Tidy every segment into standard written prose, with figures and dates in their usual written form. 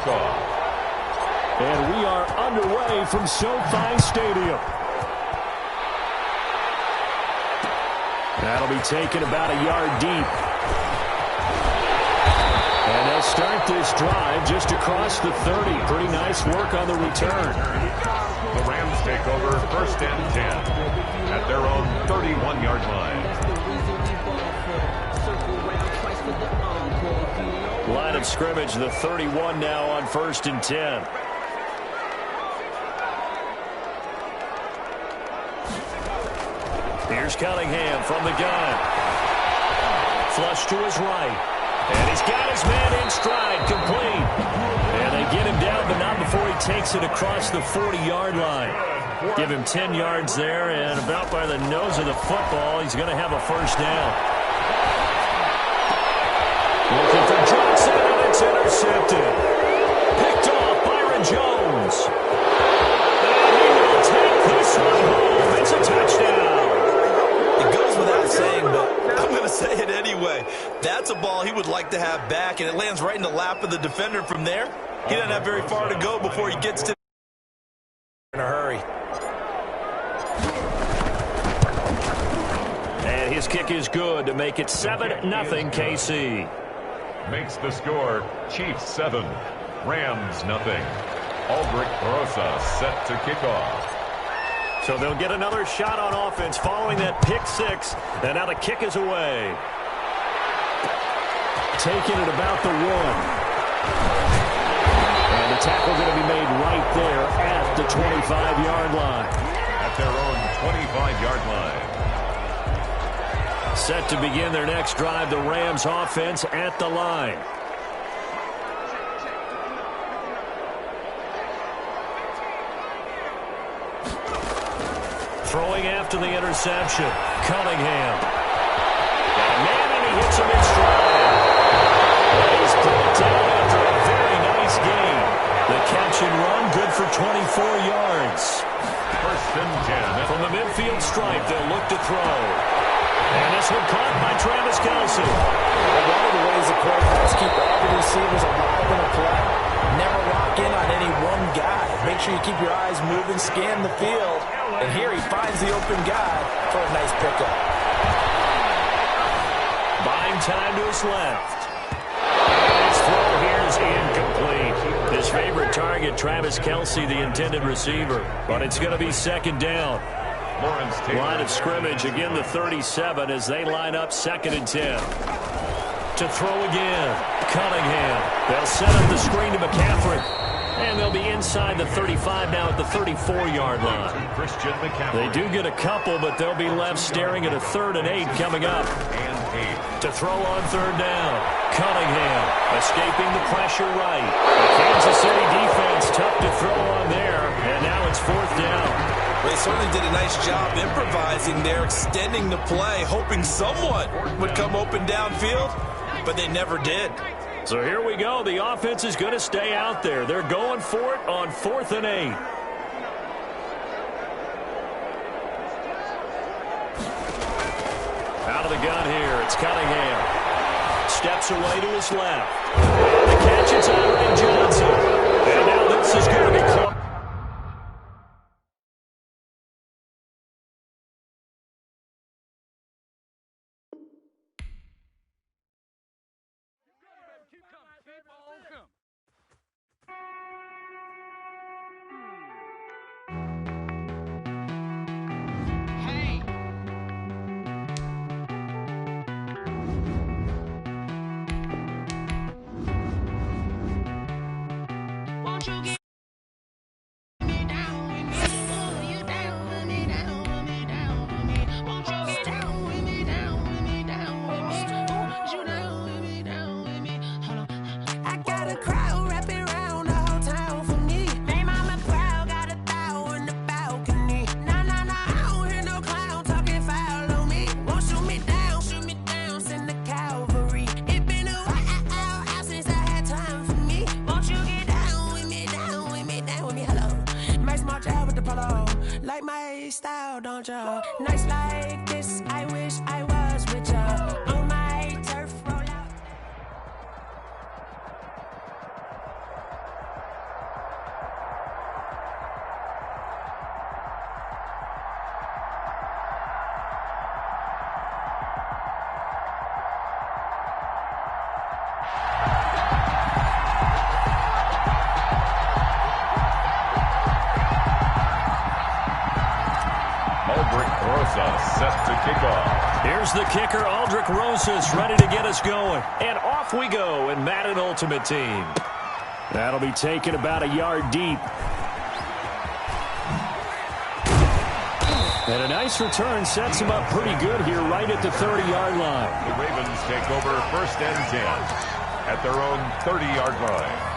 kickoff. And we are underway from SoFi Stadium. That'll be taken about a yard deep. And they'll start this drive just across the 30. Pretty nice work on the return. The Rams take over 1st and 10 at their own 31-yard line. Line of scrimmage, the 31 now on 1st and 10. Here's Cunningham from the gun. Flush to his right. And he's got his man in stride, complete. And they get him down, but not before he takes it across the 40-yard line. Give him 10 yards there, and about by the nose of the football, he's going to have a first down. Looking for Johnson, and it's intercepted. Picked off Byron Jones. And he will take this one home. It's a touchdown. It goes without saying, but I'm going to say it anyway. That's a ball he would like to have back, and it lands right in the lap of the defender from there. He doesn't have very far to go before he gets to in a hurry. And his kick is good to make it 7-0 KC. Makes the score Chiefs 7, Rams nothing. Aldrich Rosa set to kick off. So they'll get another shot on offense following that pick six. And now the kick is away. Taking it about the 1. And the tackle going to be made right there at the 25-yard line. At their own 25-yard line. Set to begin their next drive, the Rams offense at the line. Throwing after the interception. Cunningham. Got a man, and he hits him in stride. He's brought down after a very nice game. The catch and run, good for 24 yards. 1st and 10. From the midfield stripe, they'll look to throw. And this one caught by Travis Kelce. One of the ways the quarterbacks keep all the receivers alive in a play, never lock in on any one guy. Make sure you keep your eyes moving, scan the field. And here he finds the open guy for a nice pickup. Buying time to his left. And his throw here is incomplete. His favorite target, Travis Kelce, the intended receiver. But it's going to be 2nd down. Line of scrimmage, again the 37 as they line up 2nd and 10. To throw again. Cunningham. They'll set up the screen to McCaffrey. And they'll be inside the 35 now at the 34-yard line. They do get a couple, but they'll be left staring at a 3rd and 8 coming up. To throw on 3rd down. Cunningham escaping the pressure right. The Kansas City defense tough to throw on there. And now it's 4th down. They certainly did a nice job improvising there, extending the play, hoping someone would come open downfield, but they never did. So here we go. The offense is going to stay out there. They're going for it on 4th and 8. Out of the gun here. It's Cunningham. Steps away to his left. And the catch is Byron Johnson. And now this is going to be close. Like my style, don't you? Nights like this, I wish I was with you. On my turf roll out. Here's the kicker, Aldrich Rosas, ready to get us going. And off we go in Madden Ultimate Team. That'll be taken about a yard deep. And a nice return sets him up pretty good here right at the 30-yard line. The Ravens take over 1st and 10 at their own 30-yard line.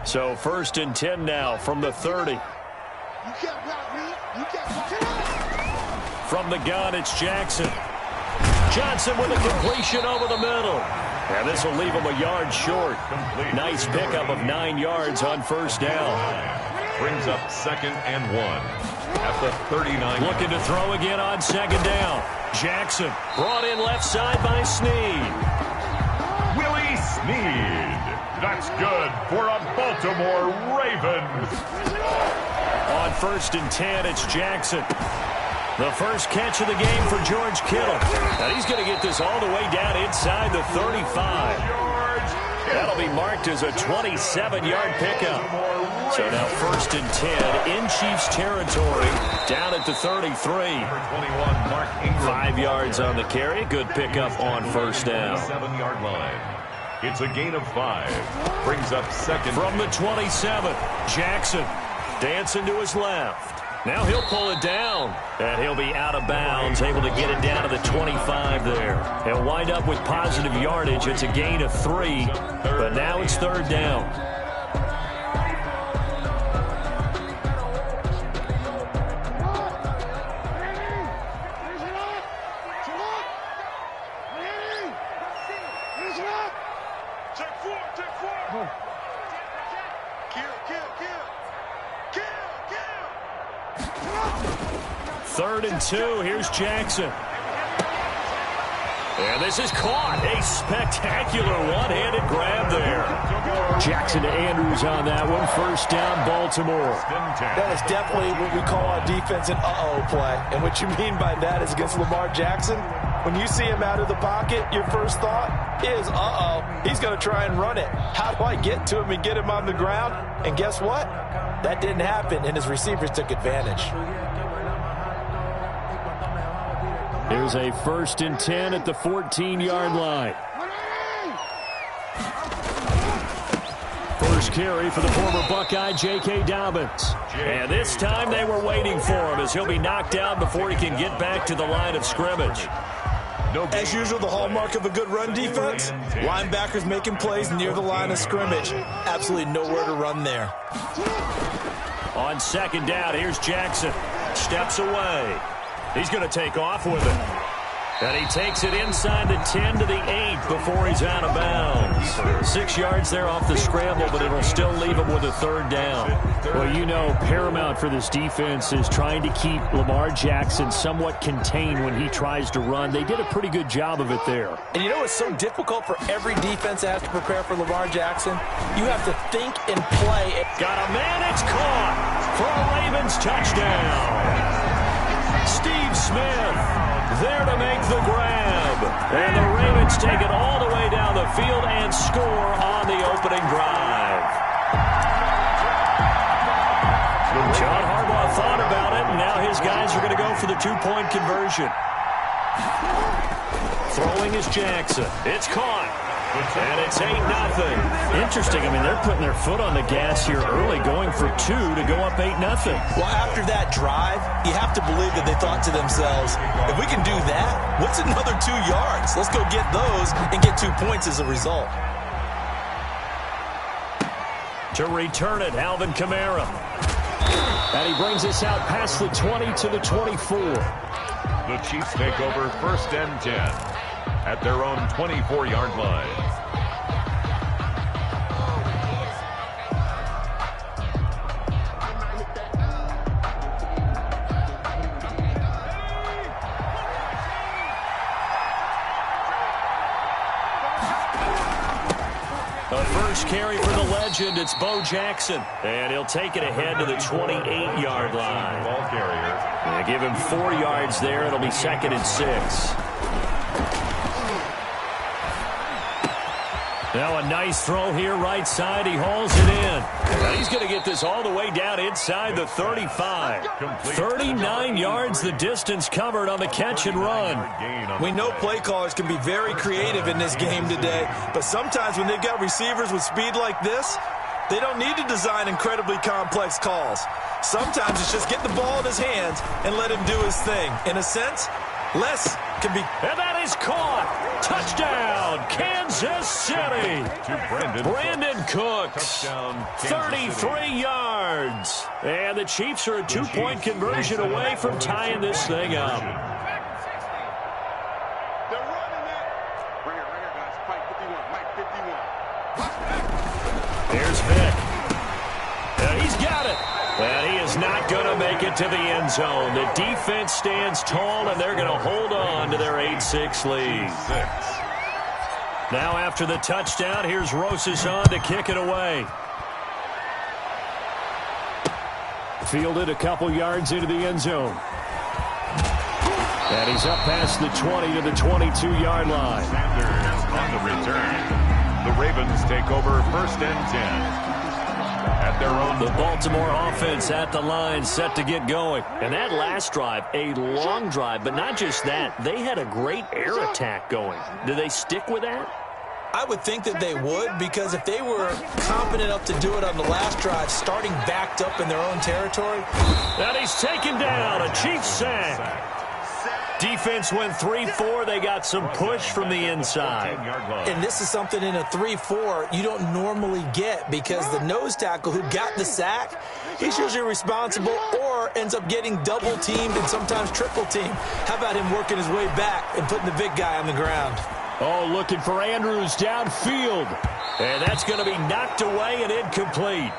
So 1st and 10 now from the 30. From the gun, it's Jackson. Johnson with a completion over the middle. And this will leave him a yard short. Nice pickup of 9 yards on 1st down. Brings up 2nd and 1 at the 39. Looking to throw again on 2nd down. Jackson brought in left side by Snead. Willie Snead. That's good for a Baltimore Ravens. On 1st and 10, it's Jackson. The first catch of the game for George Kittle. And he's going to get this all the way down inside the 35. That'll be marked as a 27-yard pickup. So now 1st and 10 in Chiefs territory, down at the 33. 5 yards on the carry. Good pickup on 1st down. 7-yard line. It's a gain of 5. Brings up 2nd. From the 27, Jackson dancing to his left. Now he'll pull it down, and he'll be out of bounds, able to get it down to the 25 there. He'll wind up with positive yardage. It's a gain of 3, but now it's 3rd down. Third and 2. Here's Jackson. And this is caught. A spectacular one-handed grab there. Jackson to Andrews on that one. 1st down, Baltimore. That is definitely what we call on defense an uh-oh play. And what you mean by that is against Lamar Jackson, when you see him out of the pocket, your first thought is, uh-oh, he's going to try and run it. How do I get to him and get him on the ground? And guess what? That didn't happen, and his receivers took advantage. Here's a 1st and 10 at the 14-yard line. First carry for the former Buckeye, J.K. Dobbins. And this time they were waiting for him as he'll be knocked down before he can get back to the line of scrimmage. As usual, the hallmark of a good run defense, linebackers making plays near the line of scrimmage. Absolutely nowhere to run there. On 2nd down, here's Jackson. Steps away. He's going to take off with it. And he takes it inside the 10 to the 8 before he's out of bounds. 6 yards there off the scramble, but it'll still leave him with a 3rd down. Well, you know, paramount for this defense is trying to keep Lamar Jackson somewhat contained when he tries to run. They did a pretty good job of it there. And you know what's so difficult for every defense that has to prepare for Lamar Jackson? You have to think and play. Got a man, it's caught for a Ravens touchdown. Steve Smith there to make the grab. And the Ravens take it all the way down the field and score on the opening drive. John Harbaugh thought about it, and now his guys are going to go for the two-point conversion. Throwing is Jackson. It's caught. And it's 8-0. Interesting. I mean, they're putting their foot on the gas here early, going for two to go up 8-0. Well, after that drive, you have to believe that they thought to themselves, if we can do that, what's another 2 yards? Let's go get those and get 2 points as a result. To return it, Alvin Kamara. And he brings us out past the 20 to the 24. The Chiefs take over 1st and 10 at their own 24-yard line. The first carry for the legend, it's Bo Jackson. And he'll take it ahead to the 28-yard line. Ball carrier. They give him 4 yards there. It'll be 2nd and 6. Now a nice throw here, right side. He hauls it in. And he's going to get this all the way down inside the 35. 39 yards the distance covered on the catch and run. We know play callers can be very creative in this game today, but sometimes when they've got receivers with speed like this, they don't need to design incredibly complex calls. Sometimes it's just get the ball in his hands and let him do his thing. In a sense, less can be. And that is caught. Touchdown, Kansas City. To Brandon Cooks. Touchdown, 33 yards. And the Chiefs are a two-point conversion away from tying this thing up. They're running it. Right here, guys. Mike 51. Mike 51. Here's Vic. And he's got it. And he is not going to make it to the end zone. The defense stands tall, and they're going to hold on to their 8-6 lead. Now after the touchdown, here's Rosas on to kick it away. Fielded a couple yards into the end zone. And he's up past the 20 to the 22-yard line. Sanders on the return. The Ravens take over 1st and 10. At their own. The Baltimore offense at the line, set to get going. And that last drive, a long drive, but not just that. They had a great air attack going. Do they stick with that? I would think that they would, because if they were confident enough to do it on the last drive, starting backed up in their own territory. And he's taken down, a Chiefs sack. Defense went 3-4. They got some push from the inside. And this is something in a 3-4 you don't normally get, because the nose tackle who got the sack, he's usually responsible or ends up getting double teamed and sometimes triple teamed. How about him working his way back and putting the big guy on the ground? Oh, looking for Andrews downfield. And that's going to be knocked away and incomplete.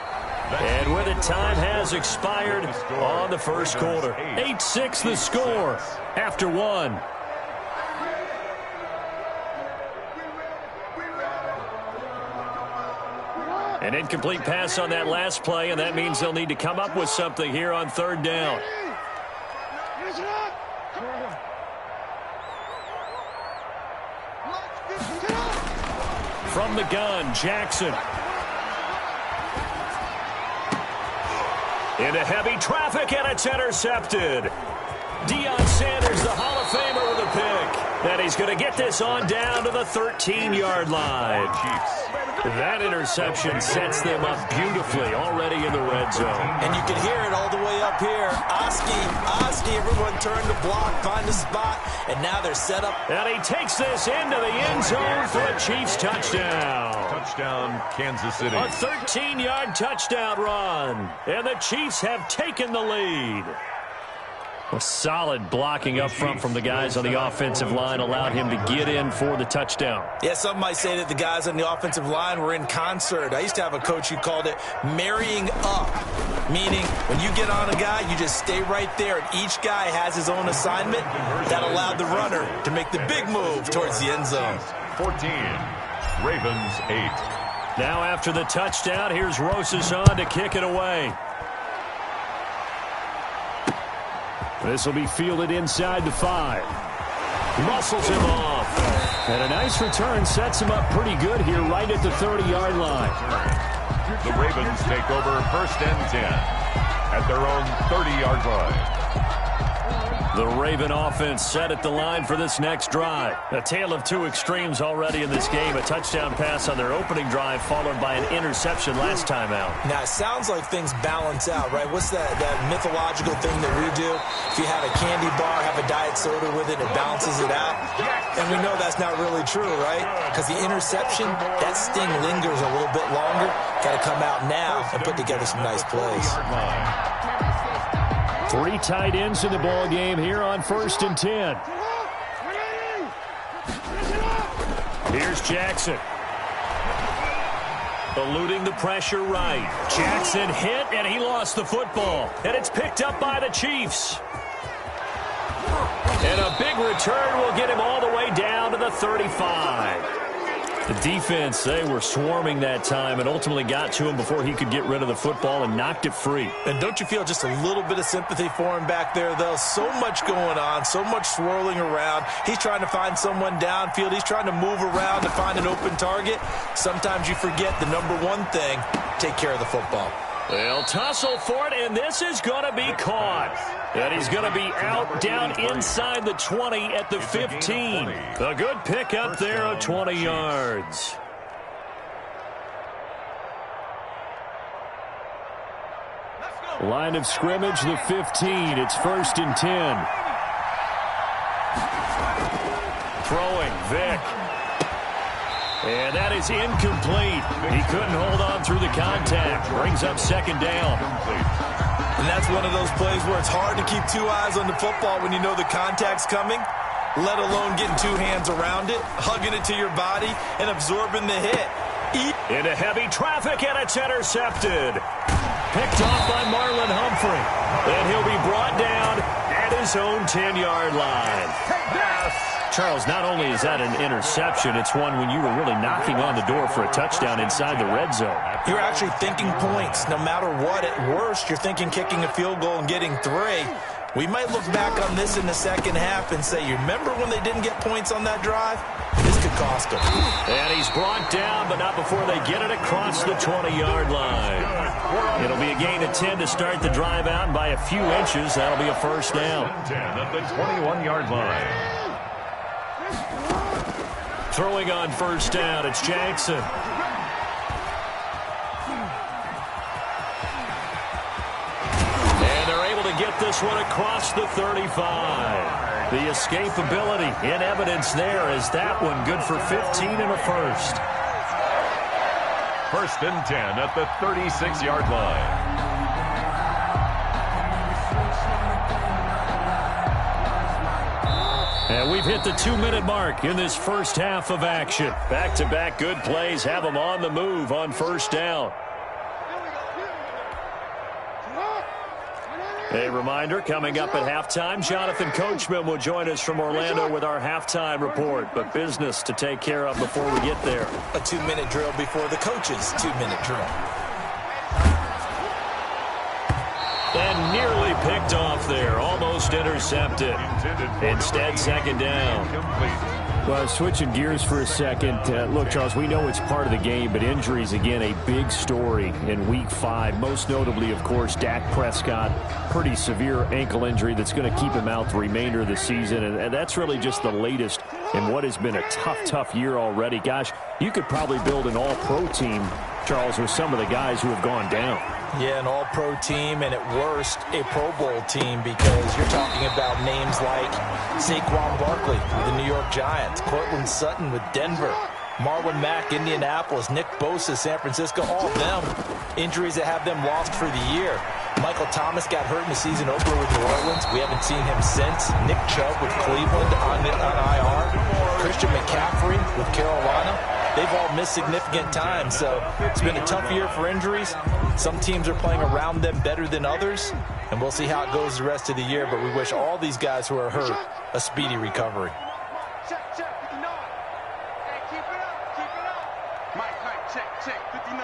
And with it, time has expired on the first quarter. 8-6 the score after one. An incomplete pass on that last play, and that means they'll need to come up with something here on 3rd down. From the gun, Jackson. Into heavy traffic, and it's intercepted. Deion Sanders, the Hall of Famer, with a pick. And he's going to get this on down to the 13-yard line. That interception sets them up beautifully already in the red zone. And you can hear it all the way up here. Oski, everyone turned to block, find a spot, and now they're set up. And he takes this into the end zone for a Chiefs touchdown. Touchdown, Kansas City. A 13-yard touchdown run. And the Chiefs have taken the lead. A solid blocking up front from the guys on the offensive line allowed him to get in for the touchdown. Yeah, some might say that the guys on the offensive line were in concert. I used to have a coach who called it marrying up, meaning when you get on a guy, you just stay right there, and each guy has his own assignment. That allowed the runner to make the big move towards the end zone. 14, Ravens 8. Now after the touchdown, here's Rosas on to kick it away. This will be fielded inside the 5. Muscles him off. And a nice return sets him up pretty good here right at the 30-yard line. The Ravens take over 1st and 10 at their own 30-yard line. The Raven offense set at the line for this next drive. A tale of two extremes already in this game. A touchdown pass on their opening drive followed by an interception last time out. Now, it sounds like things balance out, right? What's that mythological thing that we do? If you have a candy bar, have a diet soda with it, it balances it out. And we know that's not really true, right? Because the interception, that sting lingers a little bit longer. Got to come out now and put together some nice plays. 3 tight ends in the ball game here on 1st and 10. Here's Jackson. Eluding the pressure right. Jackson hit, and he lost the football. And it's picked up by the Chiefs. And a big return will get him all the way down to the 35. The defense, they were swarming that time and ultimately got to him before he could get rid of the football and knocked it free. And don't you feel just a little bit of sympathy for him back there, though? So much going on, so much swirling around. He's trying to find someone downfield. He's trying to move around to find an open target. Sometimes you forget the number one thing, take care of the football. They'll tussle for it, and this is going to be caught. And he's going to be out down inside the 20 at the 15. A good pick up there of 20 yards. Line of scrimmage, the 15. It's 1st and 10. Throwing, Vick. And that is incomplete. He couldn't hold on through the contact. Brings up 2nd down. And that's one of those plays where it's hard to keep 2 eyes on the football when you know the contact's coming, let alone getting 2 hands around it, hugging it to your body, and absorbing the hit. Into heavy traffic, and it's intercepted. Picked off by Marlon Humphrey. And he'll be brought down at his own 10-yard line. Charles, not only is that an interception, it's one when you were really knocking on the door for a touchdown inside the red zone. You're actually thinking points. No matter what, at worst, you're thinking kicking a field goal and getting 3. We might look back on this in the second half and say, you remember when they didn't get points on that drive? This could cost them. And he's brought down, but not before they get it across the 20-yard line. It'll be a gain of 10 to start the drive out, and by a few inches, that'll be a 1st down. 10 at the 21-yard line. Throwing on 1st down, it's Jackson. And they're able to get this one across the 35. The escapability in evidence there is that one good for 15 and a 1st. 1st and 10 at the 36-yard line. And we've hit the 2-minute mark in this first half of action. Back-to-back good plays have them on the move on 1st down. A reminder, coming up at halftime, Jonathan Coachman will join us from Orlando with our halftime report. But business to take care of before we get there. A 2-minute drill before the coach's 2-minute drill. And nearly picked off there. Almost intercepted. Instead, 2nd down. Well, switching gears for a second. Look, Charles, we know it's part of the game, but injuries, again, a big story in Week 5. Most notably, of course, Dak Prescott. Pretty severe ankle injury that's going to keep him out the remainder of the season. And that's really just the latest in what has been a tough year already. Gosh, you could probably build an all-pro team, Charles, with some of the guys who have gone down. Yeah, an all-pro team, and at worst, a Pro Bowl team, because you're talking about names like Saquon Barkley with the New York Giants, Cortland Sutton with Denver, Marlon Mack, Indianapolis, Nick Bosa, San Francisco, all of them injuries that have them lost for the year. Michael Thomas got hurt in the season opener with New Orleans. We haven't seen him since. Nick Chubb with Cleveland on IR. Christian McCaffrey with Carolina. They've all missed significant time, so it's been a tough year for injuries. Some teams are playing around them better than others, and we'll see how it goes the rest of the year, but we wish all these guys who are hurt a speedy recovery. Check, 59. Hey, keep it up. Mike, check, 59.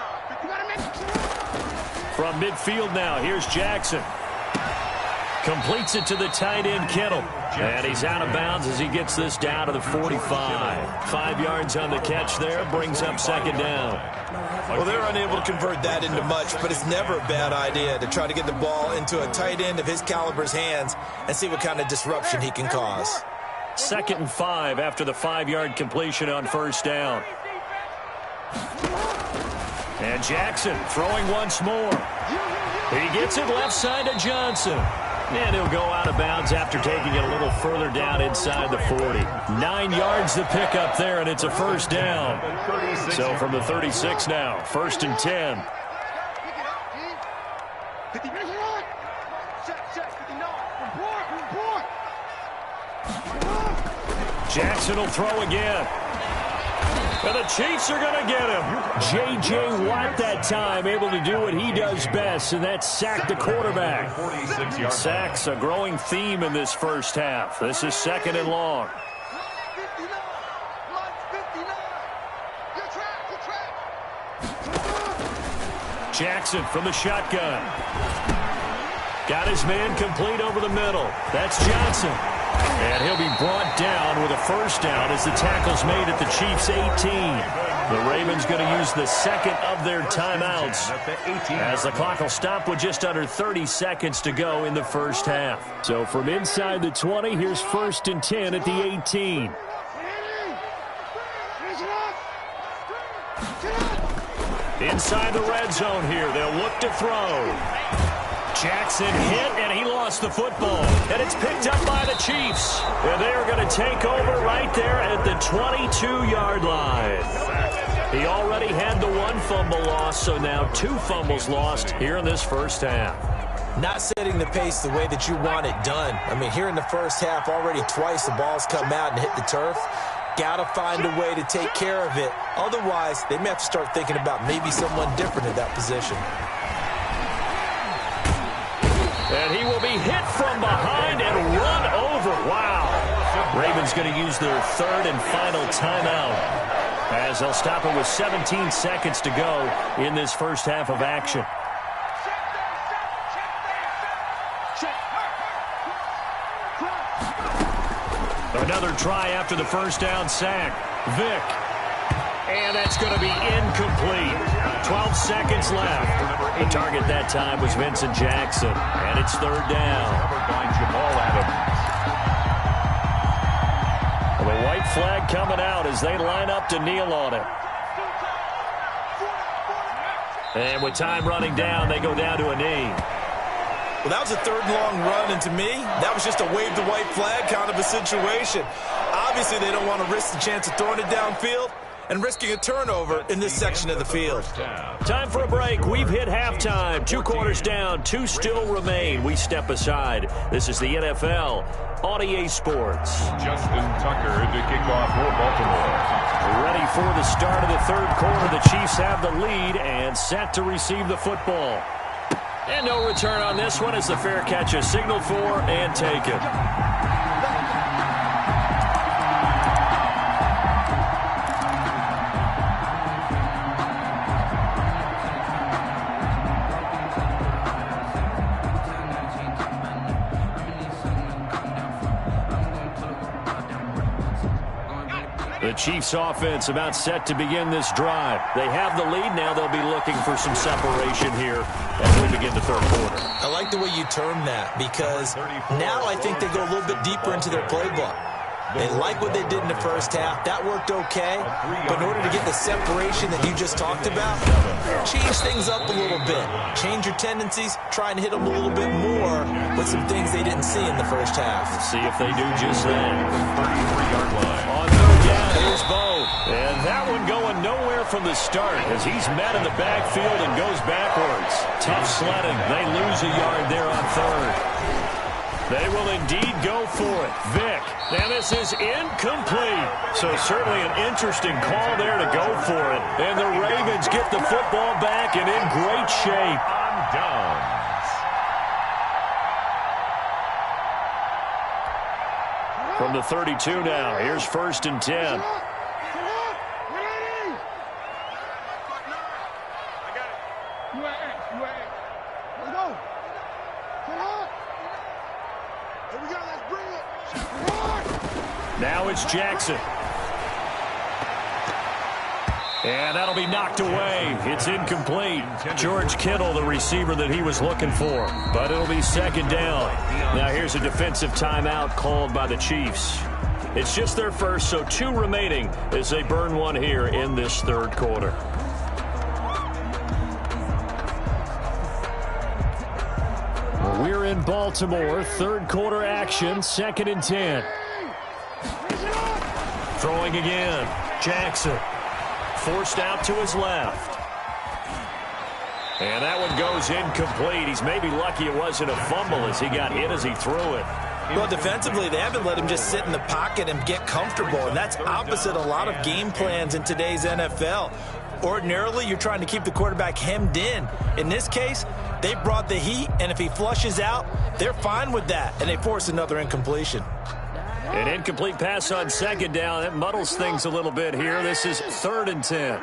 From midfield now, here's Jackson. Completes it to the tight end, Kittle. And he's out of bounds as he gets this down to the 45. 5 yards on the catch there, brings up second down. Well, they're unable to convert that into much, but it's never a bad idea to try to get the ball into a tight end of his caliber's hands and see what kind of disruption he can cause. 2nd and 5 after the 5-yard completion on first down. And Jackson throwing once more. He gets it left side to Johnson. And he'll go out of bounds after taking it a little further down inside the 40. 9 yards to pick up there, and it's a first down. So from the 36 now, 1st and 10. Jackson will throw again. And the Chiefs are going to get him. J.J. Watt that time able to do what he does best, and that's sack the quarterback. Sacks a growing theme in this first half. This is 2nd and long. Jackson from the shotgun. Got his man complete over the middle. That's Johnson. And he'll be brought down with a first down as the tackle's made at the Chiefs' 18. The Ravens going to use the second of their timeouts as the clock will stop with just under 30 seconds to go in the first half. So from inside the 20, here's 1st and 10 at the 18. Inside the red zone here, they'll look to throw. Jackson hit, and he lost the football. And it's picked up by the Chiefs. And they are going to take over right there at the 22-yard line. He already had the 1 fumble loss, so now 2 fumbles lost here in this first half. Not setting the pace the way that you want it done. I mean, here in the first half, already twice the ball's come out and hit the turf. Got to find a way to take care of it. Otherwise, they may have to start thinking about maybe someone different in that position. And he will be hit from behind and run over. Wow. Ravens going to use their 3rd and final timeout as they'll stop it with 17 seconds to go in this first half of action. Another try after the first down sack. Vick. And that's going to be incomplete. 12 seconds left. The target that time was Vincent Jackson. And it's 3rd down. The white flag coming out as they line up to kneel on it. And with time running down, they go down to a knee. Well, that was a 3rd and long run, and to me, that was just a wave the white flag kind of a situation. Obviously, they don't want to risk the chance of throwing it downfield and risking a turnover in this section of the field. Time for a break. We've hit halftime. 2 quarters down, 2 still remain. We step aside. This is the NFL on EA Sports. Justin Tucker to kick off for Baltimore. Ready for the start of the 3rd quarter. The Chiefs have the lead and set to receive the football. And no return on this one as the fair catch is signaled for and taken. The Chiefs offense about set to begin this drive. They have the lead. Now they'll be looking for some separation here as we begin the 3rd quarter. I like the way you term that because now I think they go a little bit deeper into their playbook. They like what they did in the first half. That worked okay. But in order to get the separation that you just talked about, change things up a little bit. Change your tendencies. Try and hit them a little bit more with some things they didn't see in the first half. See if they do just that. 33-yard line. On 3rd down, here's Bo. And that one going nowhere from the start as he's met in the backfield and goes backwards. Tough sledding. They lose a yard there on 3rd. They will indeed go for it. Vick. And this is incomplete. So certainly an interesting call there to go for it. And the Ravens get the football back and in great shape. On downs. From the 32 now, here's 1st and 10. Now it's Jackson. And that'll be knocked away. It's incomplete. George Kittle, the receiver that he was looking for. But it'll be second down. Now here's a defensive timeout called by the Chiefs. It's just their first, so 2 remaining as they burn one here in this third quarter. We're in Baltimore. Third quarter action. 2nd and 10. Throwing again. Jackson. Forced out to his left. And that one goes incomplete. He's maybe lucky it wasn't a fumble as he got hit as he threw it. Well, defensively, they haven't let him just sit in the pocket and get comfortable, and that's opposite a lot of game plans in today's NFL. Ordinarily, you're trying to keep the quarterback hemmed in. In this case, they brought the heat, and if he flushes out, they're fine with that, and they force another incompletion. An incomplete pass on second down. That muddles things a little bit here. This is 3rd and 10.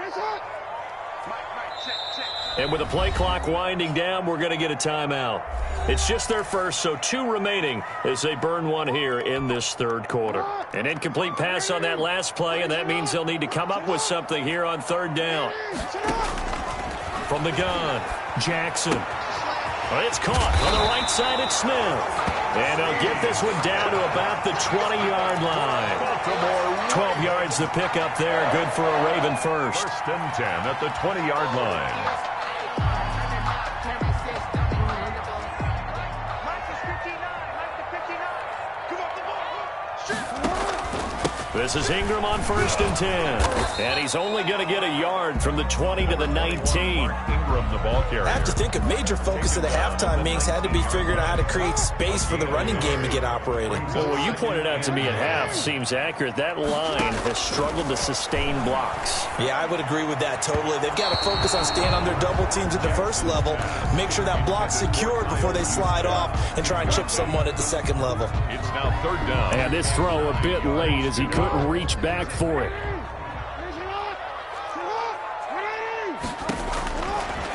And with the play clock winding down, we're going to get a timeout. It's just their first, so 2 remaining as they burn one here in this third quarter. An incomplete pass on that last play, and that means they'll need to come up with something here on 3rd down. From the gun, Jackson. Well, it's caught on the right side. It's Smith. And they'll get this one down to about the 20-yard line. 12 yards to pick up there. Good for a Raven first. 1st and 10 at the 20-yard line. This is Ingram on 1st and 10. And he's only going to get a yard from the 20 to the 19. Ingram, the ball carrier. I have to think a major focus of the halftime meetings had to be figuring out how to create space for the running game to get operating. Well, what you pointed out to me at half seems accurate. That line has struggled to sustain blocks. Yeah, I would agree with that totally. They've got to focus on staying on their double teams at the first level, make sure that block's secured before they slide off and try and chip someone at the second level. It's now 3rd down. And this throw a bit late as he couldn't reach back for it.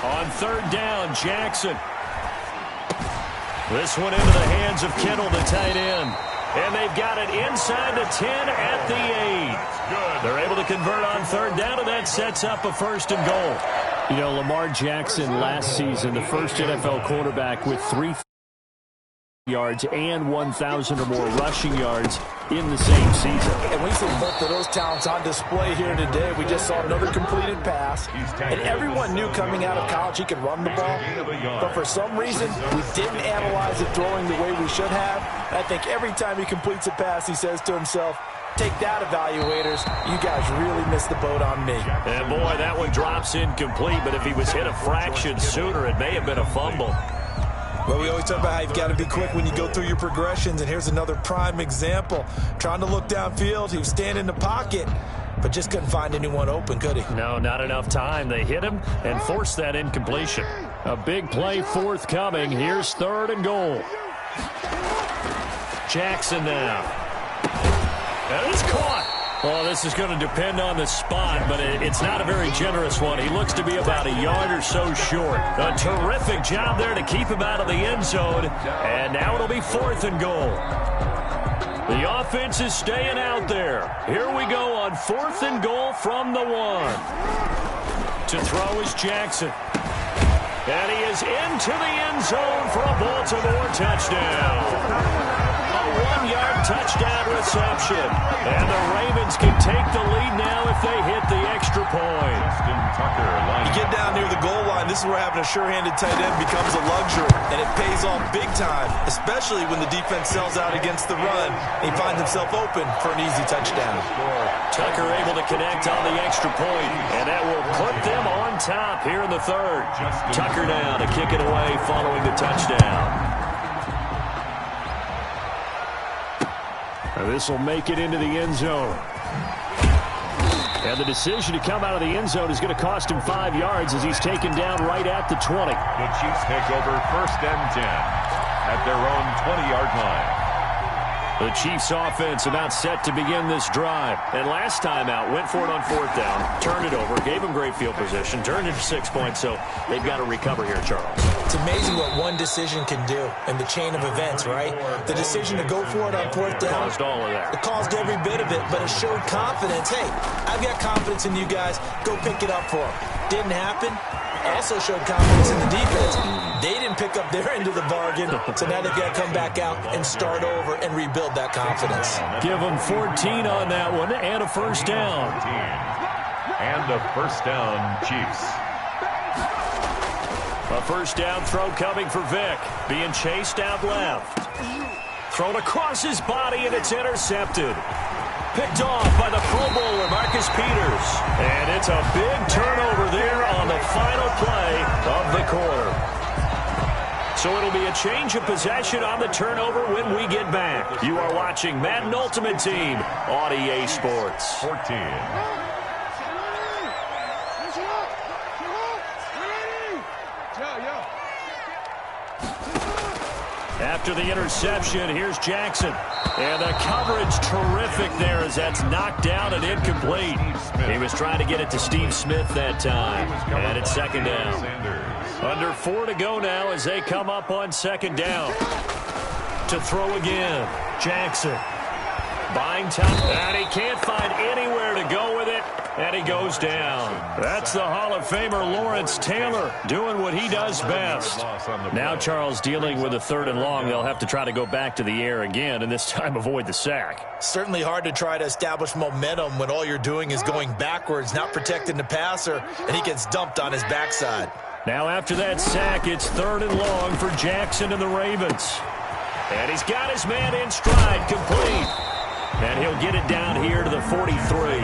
On 3rd down, Jackson. This one into the hands of Kittle, the tight end. And they've got it inside the 10 at the 8. They're able to convert on 3rd down, and that sets up a 1st and goal. You know, Lamar Jackson last season, the first NFL quarterback with 3 yards and 1,000 or more rushing yards in the same season. And we've seen both of those talents on display here today. We just saw another completed pass. And everyone knew coming out of college he could run the ball. But for some reason, we didn't analyze it throwing the way we should have. And I think every time he completes a pass, he says to himself, take that, evaluators. You guys really missed the boat on me. And boy, that one drops incomplete. But if he was hit a fraction sooner, it may have been a fumble. Well, we always talk about how you've got to be quick when you go through your progressions, and here's another prime example. Trying to look downfield, he was standing in the pocket, but just couldn't find anyone open, could he? No, not enough time. They hit him and forced that incompletion. A big play forthcoming. Here's 3rd and goal. Jackson now. And it's caught. Well, this is going to depend on the spot, but it's not a very generous one. He looks to be about a yard or so short. A terrific job there to keep him out of the end zone. And now it'll be 4th and goal. The offense is staying out there. Here we go on 4th and goal from the 1. To throw is Jackson. And he is into the end zone for a Baltimore touchdown. A 1-yard touchdown reception. And the Ravens can take the lead now if they hit the extra point. You get down near the goal line, this is where having a sure-handed tight end becomes a luxury. And it pays off big time, especially when the defense sells out against the run. He finds himself open for an easy touchdown. Tucker able to connect on the extra point, and that will put them on top here in the 3rd. Tucker now to kick it away following the touchdown. This will make it into the end zone. And the decision to come out of the end zone is going to cost him 5 yards as he's taken down right at the 20. The Chiefs take over 1st and 10 at their own 20-yard line. The Chiefs offense about set to begin this drive. And last time out, went for it on 4th down, turned it over, gave them great field position, turned it to 6 points, so they've got to recover here, Charles. It's amazing what one decision can do in the chain of events, right? The decision to go for it on 4th down. Caused all of that. It caused every bit of it, but it showed confidence. Hey, I've got confidence in you guys. Go pick it up for them. Didn't happen. Also showed confidence in the defense. They didn't pick up their end of the bargain, so now they've got to come back out and start over and rebuild that confidence. Give them 14 on that one and a first down. And a first down, Chiefs. A first down throw coming for Vick. Being chased out left. Thrown across his body, and it's intercepted. Picked off by the Pro Bowler, Marcus Peters. And it's a big turnover there on the final play of the quarter. So it'll be a change of possession on the turnover when we get back. You are watching Madden Ultimate Team on EA Sports. 14. After the interception, here's Jackson. And the coverage terrific there as that's knocked down and incomplete. He was trying to get it to Steve Smith that time. And it's second down. Under 4 to go now as they come up on second down. To throw again. Jackson. Buying time. And he can't find anywhere to go with it. And he goes down. That's the Hall of Famer Lawrence Taylor doing what he does best. Now Charles dealing with a 3rd and long. They'll have to try to go back to the air again and this time avoid the sack. Certainly hard to try to establish momentum when all you're doing is going backwards, not protecting the passer, and he gets dumped on his backside. Now after that sack, it's 3rd and long for Jackson and the Ravens. And he's got his man in stride, complete. And he'll get it down here to the 43.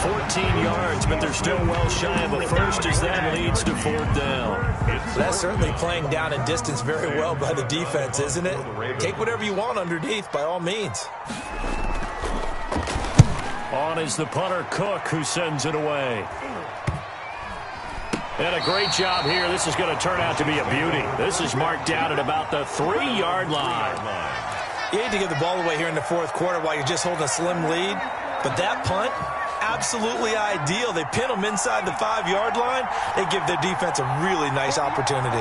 14 yards, but they're still well shy of a first as that leads to 4th down. That's certainly playing down in distance very well by the defense, isn't it? Take whatever you want underneath, by all means. On is the punter, Cook, who sends it away. And a great job here. This is going to turn out to be a beauty. This is marked down at about the 3-yard line. You hate to give the ball away here in the 4th quarter while you're just holding a slim lead. But that punt, absolutely ideal. They pin them inside the 5-yard line. They give their defense a really nice opportunity.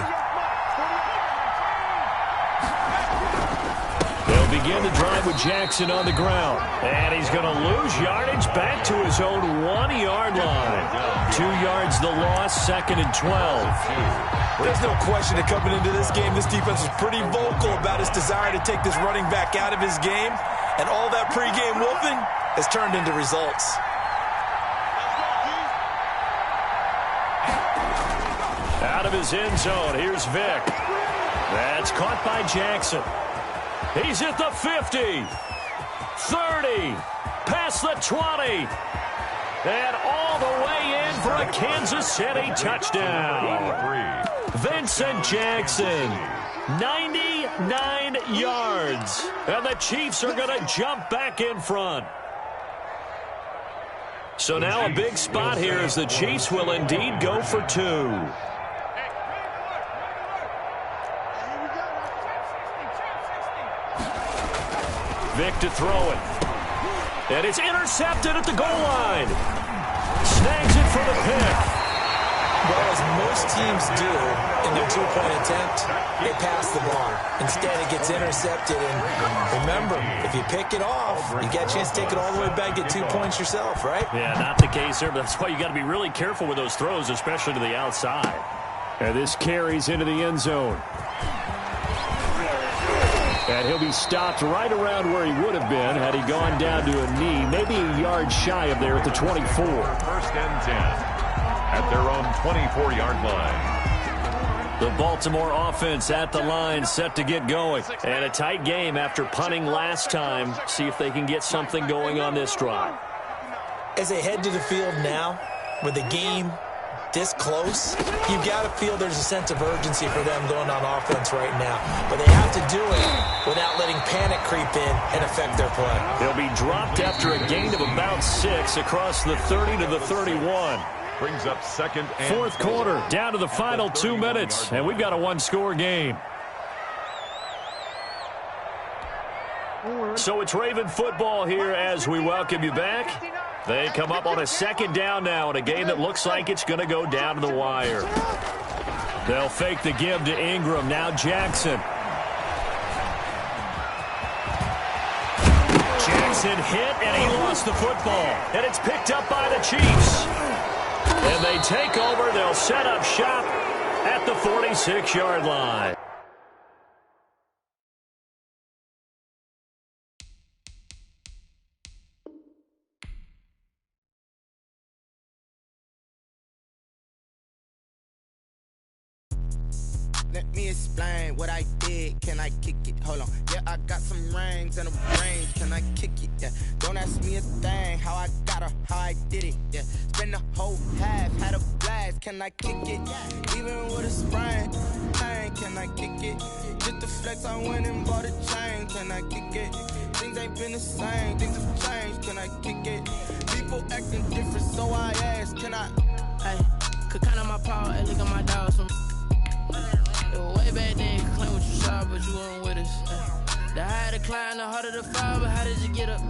They'll begin the drive with Jackson on the ground. And he's going to lose yardage back to his own 1-yard line. 2 yards the loss, 2nd and 12. There's no question that coming into this game, this defense is pretty vocal about its desire to take this running back out of his game. And all that pregame whooping has turned into results. Out of his end zone, here's Vick. That's caught by Jackson. He's at the 50, 30, past the 20, and all the way in for a Kansas City touchdown. Vincent Jackson, 99 yards, and the Chiefs are going to jump back in front. So now a big spot here as the Chiefs will indeed go for 2. Vick to throw it. And it's intercepted at the goal line. Snags it for the pick. Well, as most teams do in their 2-point attempt, they pass the ball. Instead, it gets intercepted. And remember, if you pick it off, you get a chance to take it all the way back, get 2 points yourself, right? Yeah, not the case here, but that's why you got to be really careful with those throws, especially to the outside. And this carries into the end zone. And he'll be stopped right around where he would have been had he gone down to a knee, maybe a yard shy of there at the 24. 1st and 10 at their own 24-yard line. The Baltimore offense at the line, set to get going. And a tight game after punting last time. See if they can get something going on this drive. As they head to the field now, with the game this close, you've got to feel there's a sense of urgency for them going on offense right now. But they have to do it without letting panic creep in and affect their play. They'll be dropped after a gain of about 6 across the 30 to the 31. Brings up 2nd and 4th quarter, down to the final 2 minutes, and we've got a 1-score game. So it's Raven football here as we welcome you back. They come up on a second down now in a game that looks like it's going to go down to the wire. They'll fake the give to Ingram. Now Jackson. Jackson hit, and he lost the football. And it's picked up by the Chiefs. And they take over. They'll set up shop at the 46-yard line. Let me explain what I did. Can I kick it? Hold on. Yeah, I got some rings and a range. Can I kick it? Yeah. Don't ask me a thing. How I got her, how I did it. Yeah. Spend the whole half, had a blast. Can I kick it? Even with a sprain. Hey, can I kick it? Just the flex, I went and bought a chain. Can I kick it? Things ain't been the same. Things have changed. Can I kick it? People acting different, so I asked. Can I? Hey, could count on my power. Hey, look at my dogs. Way back then, you could claim what you saw, but you weren't with us. The higher the climb, the harder the fall, but how did you get up?